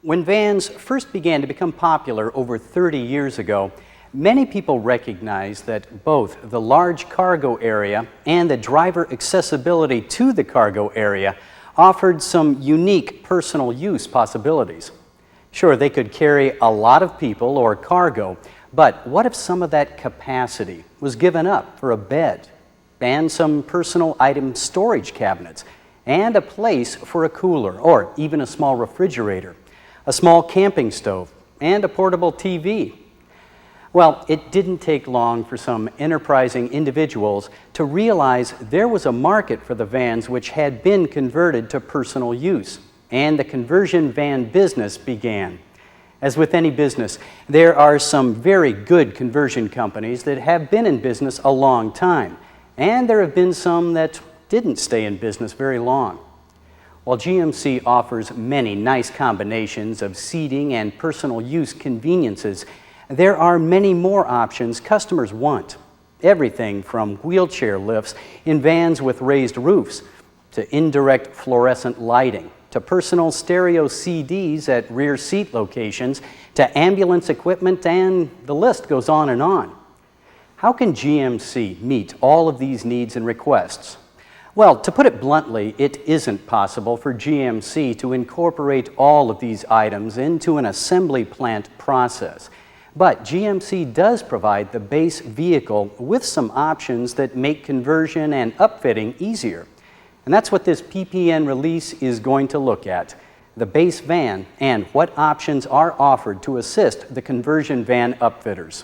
When vans first began to become popular over 30 years ago, many people recognized that both the large cargo area and the driver accessibility to the cargo area offered some unique personal use possibilities. Sure, they could carry a lot of people or cargo, but what if some of that capacity was given up for a bed and some personal item storage cabinets and a place for a cooler or even a small refrigerator, a small camping stove, and a portable TV? Well, it didn't take long for some enterprising individuals to realize there was a market for the vans which had been converted to personal use, and the conversion van business began. As with any business, there are some very good conversion companies that have been in business a long time, and there have been some that didn't stay in business very long. While GMC offers many nice combinations of seating and personal use conveniences, there are many more options customers want. Everything from wheelchair lifts in vans with raised roofs, to indirect fluorescent lighting, to personal stereo CDs at rear seat locations, to ambulance equipment, and the list goes on and on. How can GMC meet all of these needs and requests? Well, to put it bluntly, it isn't possible for GMC to incorporate all of these items into an assembly plant process. But GMC does provide the base vehicle with some options that make conversion and upfitting easier. And that's what this PPN release is going to look at, the base van and what options are offered to assist the conversion van upfitters.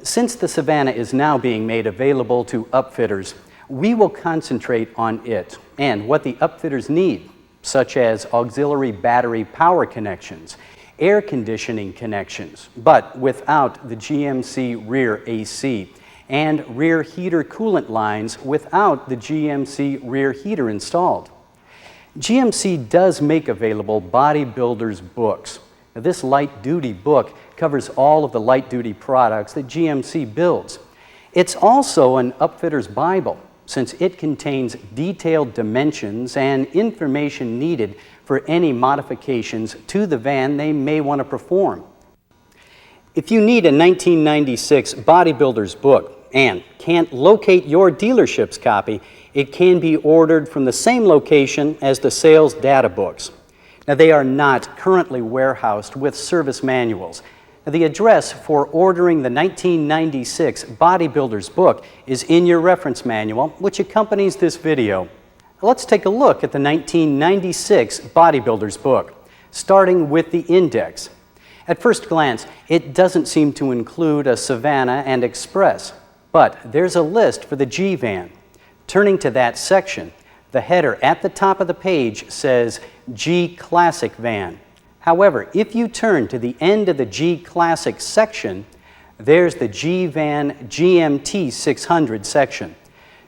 Since the Savanna is now being made available to upfitters, we will concentrate on it and what the upfitters need, such as auxiliary battery power connections, air conditioning connections, but without the GMC rear AC, and rear heater coolant lines without the GMC rear heater installed. GMC does make available bodybuilder's books. Now, this light-duty book covers all of the light-duty products that GMC builds. It's also an upfitter's Bible, since it contains detailed dimensions and information needed for any modifications to the van they may want to perform. If you need a 1996 bodybuilder's book and can't locate your dealership's copy, it can be ordered from the same location as the sales data books. Now, they are not currently warehoused with service manuals. Now, the address for ordering the 1996 bodybuilder's book is in your reference manual, which accompanies this video. Let's take a look at the 1996 bodybuilder's book, starting with the index. At first glance, it doesn't seem to include a Savanna and Express, but there's a list for the G van. Turning to that section, the header at the top of the page says G Classic Van. However, if you turn to the end of the G Classic section, there's the G Van GMT 600 section.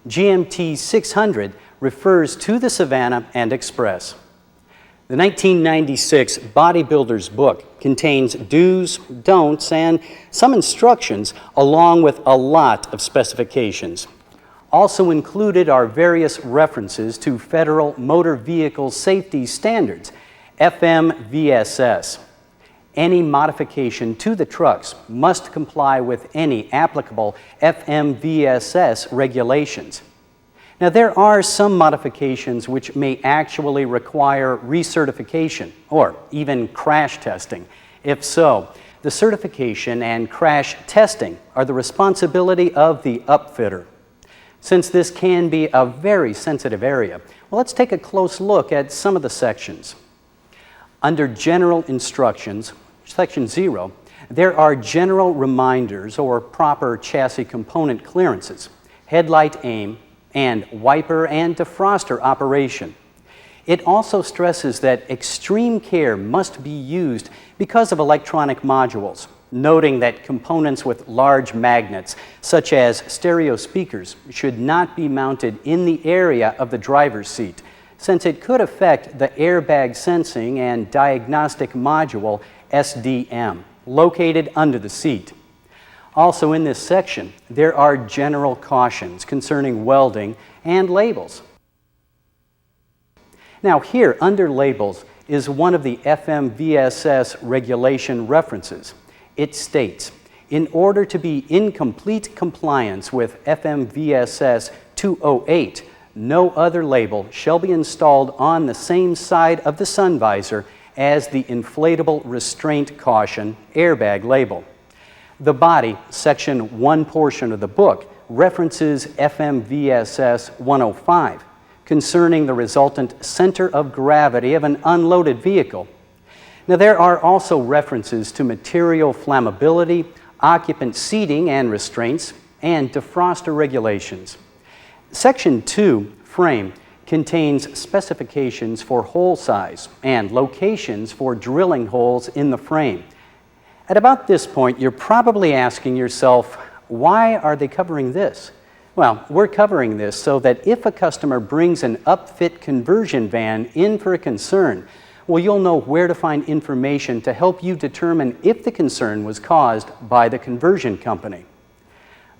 GMT 600 refers to the Savanna and Express. The 1996 bodybuilder's book contains do's, don'ts, and some instructions, along with a lot of specifications. Also included are various references to Federal Motor Vehicle Safety Standards, FMVSS. Any modification to the trucks must comply with any applicable FMVSS regulations. Now, there are some modifications which may actually require recertification or even crash testing. If so, the certification and crash testing are the responsibility of the upfitter. Since this can be a very sensitive area, well, let's take a close look at some of the sections. Under General Instructions, Section 0, there are general reminders or proper chassis component clearances, headlight aim, and wiper and defroster operation. It also stresses that extreme care must be used because of electronic modules, noting that components with large magnets, such as stereo speakers, should not be mounted in the area of the driver's seat, since it could affect the airbag sensing and diagnostic module SDM, located under the seat. Also in this section, there are general cautions concerning welding and labels. Now here, under labels, is one of the FMVSS regulation references. It states, in order to be in complete compliance with FMVSS 208, no other label shall be installed on the same side of the sun visor as the inflatable restraint caution airbag label. The body, section 1 portion of the book, references FMVSS 105 concerning the resultant center of gravity of an unloaded vehicle. Now, there are also references to material flammability, occupant seating and restraints, and defroster regulations. Section 2, frame, contains specifications for hole size and locations for drilling holes in the frame. At about this point, you're probably asking yourself, why are they covering this? Well, we're covering this so that if a customer brings an upfit conversion van in for a concern, well, you'll know where to find information to help you determine if the concern was caused by the conversion company.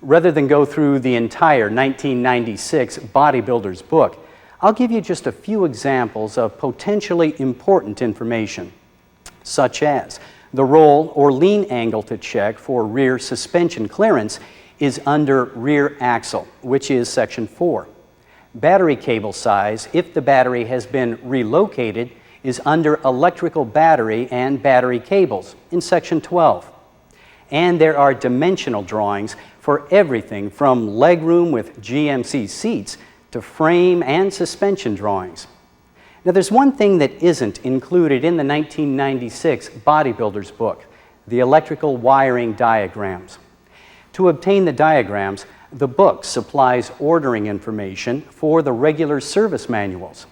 Rather than go through the entire 1996 Bodybuilder's book, I'll give you just a few examples of potentially important information, such as the roll or lean angle to check for rear suspension clearance is under rear axle, which is section 4. Battery cable size, if the battery has been relocated, is under electrical battery and battery cables in section 12. And there are dimensional drawings for everything from legroom with GMC seats to frame and suspension drawings. Now, there's one thing that isn't included in the 1996 Bodybuilder's book, the electrical wiring diagrams. To obtain the diagrams, the book supplies ordering information for the regular service manuals.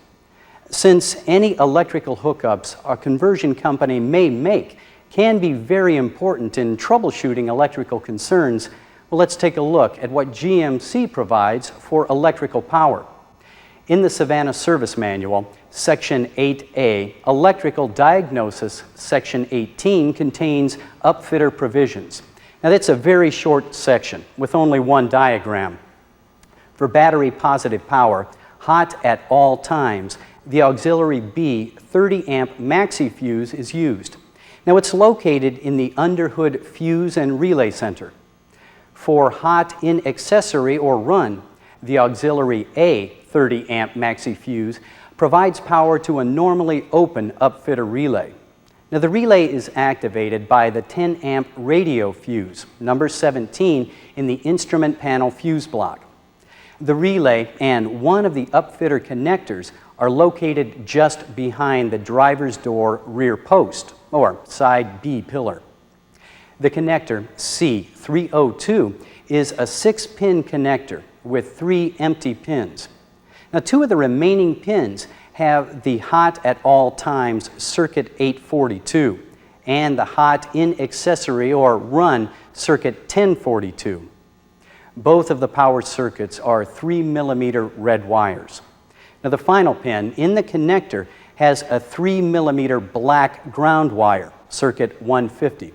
Since any electrical hookups a conversion company may make can be very important in troubleshooting electrical concerns, well, let's take a look at what GMC provides for electrical power. In the Savanna Service Manual, Section 8A, Electrical Diagnosis, Section 18 contains upfitter provisions. Now, that's a very short section with only one diagram. For battery positive power, hot at all times, the auxiliary B 30 amp maxi fuse is used. Now, it's located in the underhood fuse and relay center. For hot in accessory or run, the auxiliary A 30 amp maxi fuse provides power to a normally open upfitter relay. Now, the relay is activated by the 10 amp radio fuse, number 17 in the instrument panel fuse block. The relay and one of the upfitter connectors are located just behind the driver's door rear post, or side B pillar. The connector C302 is a 6-pin connector with 3 empty pins. Now, 2 of the remaining pins have the hot at all times circuit 842 and the hot in accessory or run circuit 1042. Both of the power circuits are 3mm red wires. Now, the final pin in the connector has a 3mm black ground wire, circuit 150.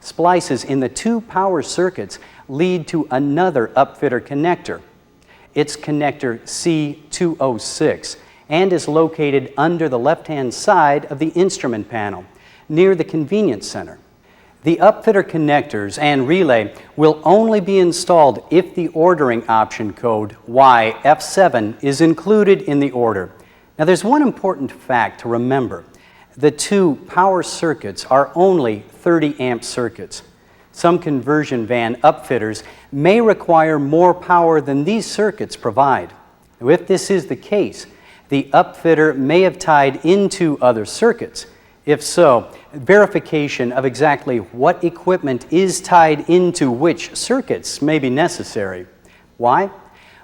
Splices in the 2 power circuits lead to another upfitter connector. It's connector C206 and is located under the left-hand side of the instrument panel, near the convenience center. The upfitter connectors and relay will only be installed if the ordering option code YF7 is included in the order. Now, there's one important fact to remember. The 2 power circuits are only 30 amp circuits. Some conversion van upfitters may require more power than these circuits provide. Now, if this is the case, the upfitter may have tied into other circuits. If so, verification of exactly what equipment is tied into which circuits may be necessary. Why?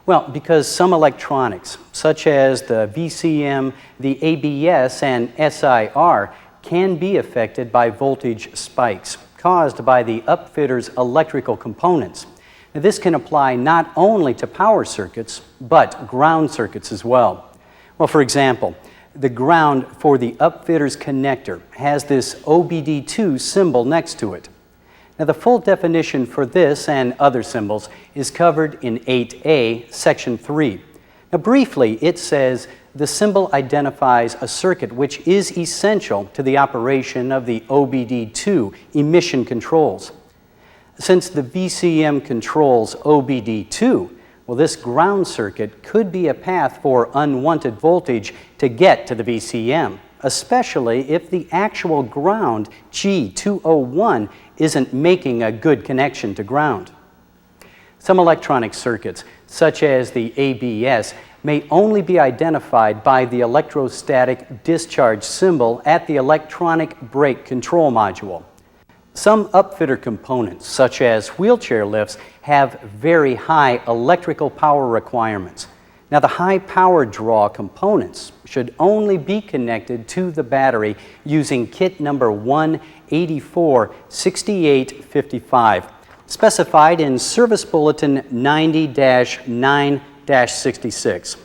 Well, because some electronics, such as the VCM, the ABS, and SIR, can be affected by voltage spikes caused by the upfitter's electrical components. Now, this can apply not only to power circuits, but ground circuits as well. Well, for example, the ground for the upfitter's connector has this OBD2 symbol next to it. Now, the full definition for this and other symbols is covered in 8A, Section 3. Now, briefly, it says the symbol identifies a circuit which is essential to the operation of the OBD2 emission controls. Since the VCM controls OBD2, well, this ground circuit could be a path for unwanted voltage to get to the VCM, especially if the actual ground, G201, isn't making a good connection to ground. Some electronic circuits, such as the ABS, may only be identified by the electrostatic discharge symbol at the electronic brake control module. Some upfitter components, such as wheelchair lifts, have very high electrical power requirements. Now, the high power draw components should only be connected to the battery using kit number 1846855, specified in Service Bulletin 90-9-66.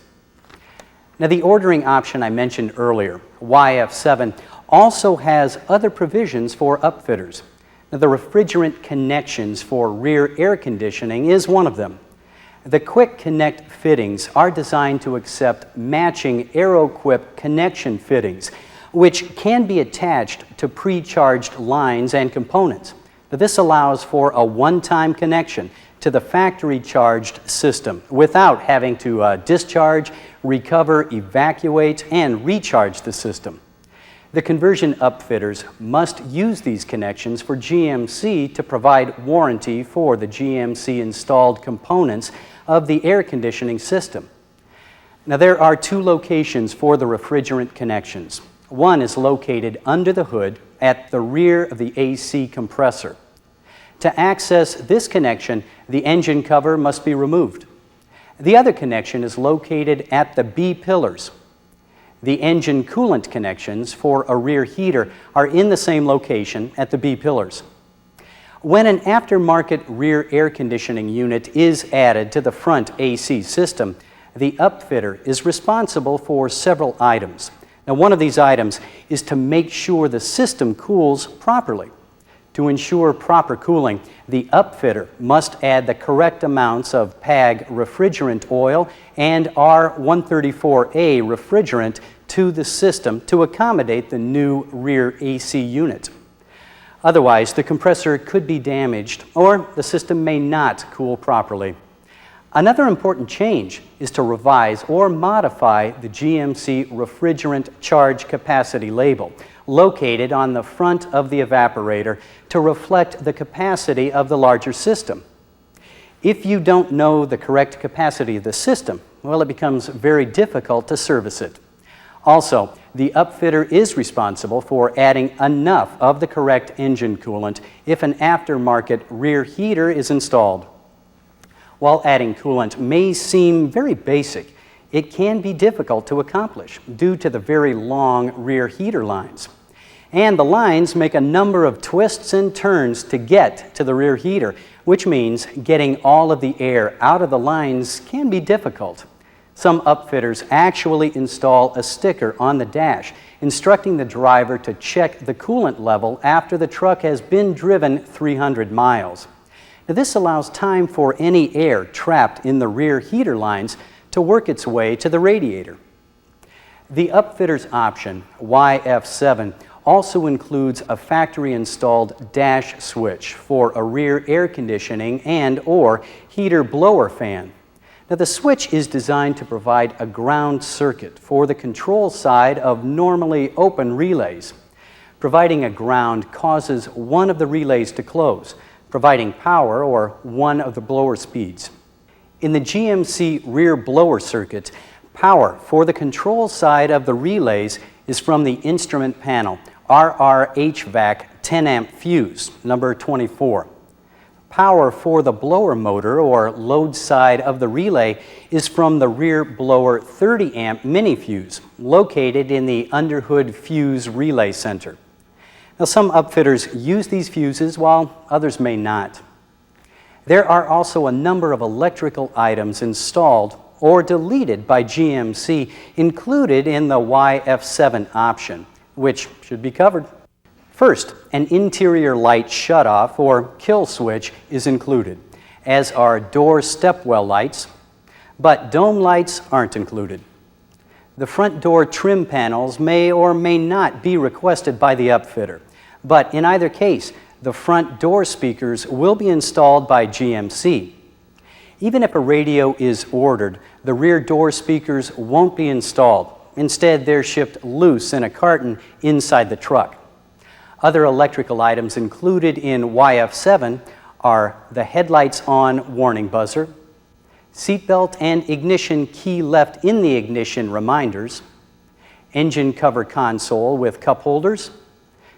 Now, the ordering option I mentioned earlier, YF7, also has other provisions for upfitters. Now, the refrigerant connections for rear air conditioning is one of them. The Quick Connect fittings are designed to accept matching AeroQuip connection fittings, which can be attached to pre-charged lines and components. Now, this allows for a one-time connection to the factory charged system without having to discharge, recover, evacuate, and recharge the system. The conversion upfitters must use these connections for GMC to provide warranty for the GMC installed components of the air conditioning system. Now, there are two locations for the refrigerant connections. One is located under the hood at the rear of the AC compressor. To access this connection, the engine cover must be removed. The other connection is located at the B pillars. The engine coolant connections for a rear heater are in the same location at the B pillars. When an aftermarket rear air conditioning unit is added to the front AC system, the upfitter is responsible for several items. Now, one of these items is to make sure the system cools properly. To ensure proper cooling, the upfitter must add the correct amounts of PAG refrigerant oil and R134A refrigerant to the system to accommodate the new rear AC unit. Otherwise, the compressor could be damaged or the system may not cool properly. Another important change is to revise or modify the GMC refrigerant charge capacity label, located on the front of the evaporator to reflect the capacity of the larger system. If you don't know the correct capacity of the system, well, it becomes very difficult to service it. Also, the upfitter is responsible for adding enough of the correct engine coolant if an aftermarket rear heater is installed. While adding coolant may seem very basic, it can be difficult to accomplish due to the very long rear heater lines. And the lines make a number of twists and turns to get to the rear heater, which means getting all of the air out of the lines can be difficult. Some upfitters actually install a sticker on the dash instructing the driver to check the coolant level after the truck has been driven 300 miles. Now, this allows time for any air trapped in the rear heater lines to work its way to the radiator. The upfitter's option, YF7, also includes a factory-installed dash switch for a rear air conditioning and/or heater blower fan. Now, the switch is designed to provide a ground circuit for the control side of normally open relays. Providing a ground causes one of the relays to close, providing power or one of the blower speeds. In the GMC rear blower circuit, power for the control side of the relays is from the instrument panel, RR HVAC 10 amp fuse, number 24. Power for the blower motor or load side of the relay is from the rear blower 30 amp mini fuse, located in the underhood fuse relay center. Now, some upfitters use these fuses while others may not. There are also a number of electrical items installed or deleted by GMC included in the YF7 option, which should be covered. First, an interior light shutoff or kill switch is included, as are door stepwell lights, but dome lights aren't included. The front door trim panels may or may not be requested by the upfitter, but in either case, the front door speakers will be installed by GMC. Even if a radio is ordered, the rear door speakers won't be installed. Instead, they're shipped loose in a carton inside the truck. Other electrical items included in YF7 are the headlights on warning buzzer, seatbelt and ignition key left in the ignition reminders, engine cover console with cup holders,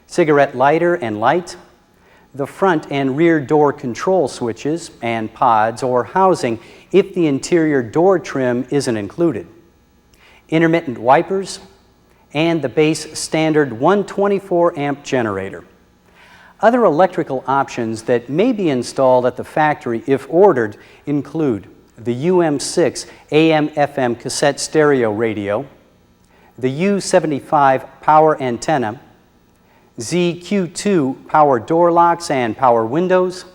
cigarette lighter and light, the front and rear door control switches and pods or housing if the interior door trim isn't included, intermittent wipers, and the base standard 124 amp generator. Other electrical options that may be installed at the factory if ordered include the UM6 AM/FM cassette stereo radio, the U75 power antenna, ZQ2 power door locks and power windows,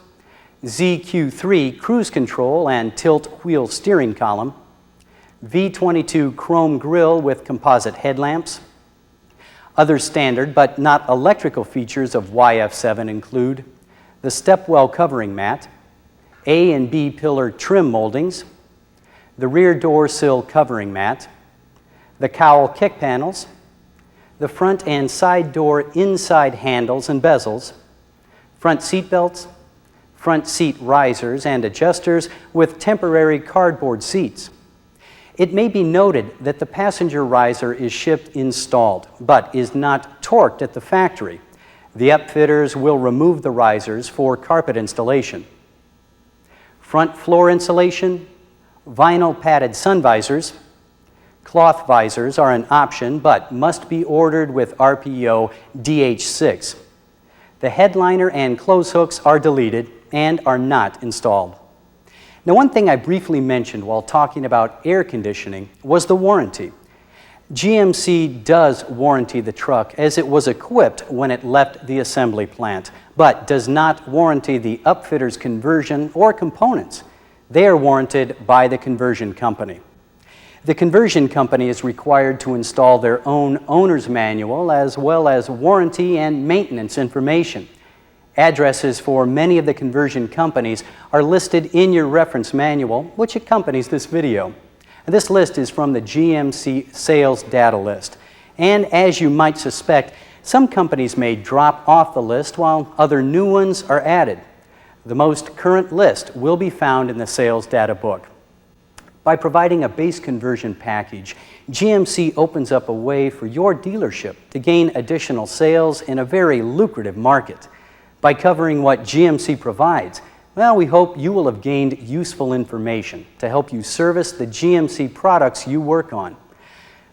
ZQ3 cruise control and tilt wheel steering column, V22 chrome grille with composite headlamps. Other standard but not electrical features of YF7 include the stepwell covering mat, A and B pillar trim moldings, the rear door sill covering mat, the cowl kick panels, the front and side door inside handles and bezels, front seat belts, front seat risers and adjusters with temporary cardboard seats. It may be noted that the passenger riser is shipped installed, but is not torqued at the factory. The upfitters will remove the risers for carpet installation. Front floor insulation, vinyl padded sun visors, cloth visors are an option, but must be ordered with RPO DH6. The headliner and clothes hooks are deleted and are not installed. Now, one thing I briefly mentioned while talking about air conditioning was the warranty. GMC does warranty the truck as it was equipped when it left the assembly plant, but does not warranty the upfitter's conversion or components. They are warranted by the conversion company. The conversion company is required to install their own owner's manual as well as warranty and maintenance information. Addresses for many of the conversion companies are listed in your reference manual, which accompanies this video. And this list is from the GMC sales data list. And as you might suspect, some companies may drop off the list while other new ones are added. The most current list will be found in the sales data book. By providing a base conversion package, GMC opens up a way for your dealership to gain additional sales in a very lucrative market. By covering what GMC provides, well, we hope you will have gained useful information to help you service the GMC products you work on.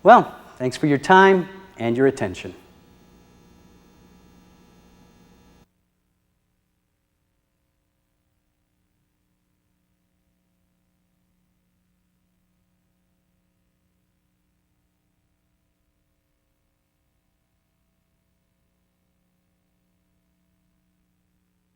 Well, thanks for your time and your attention.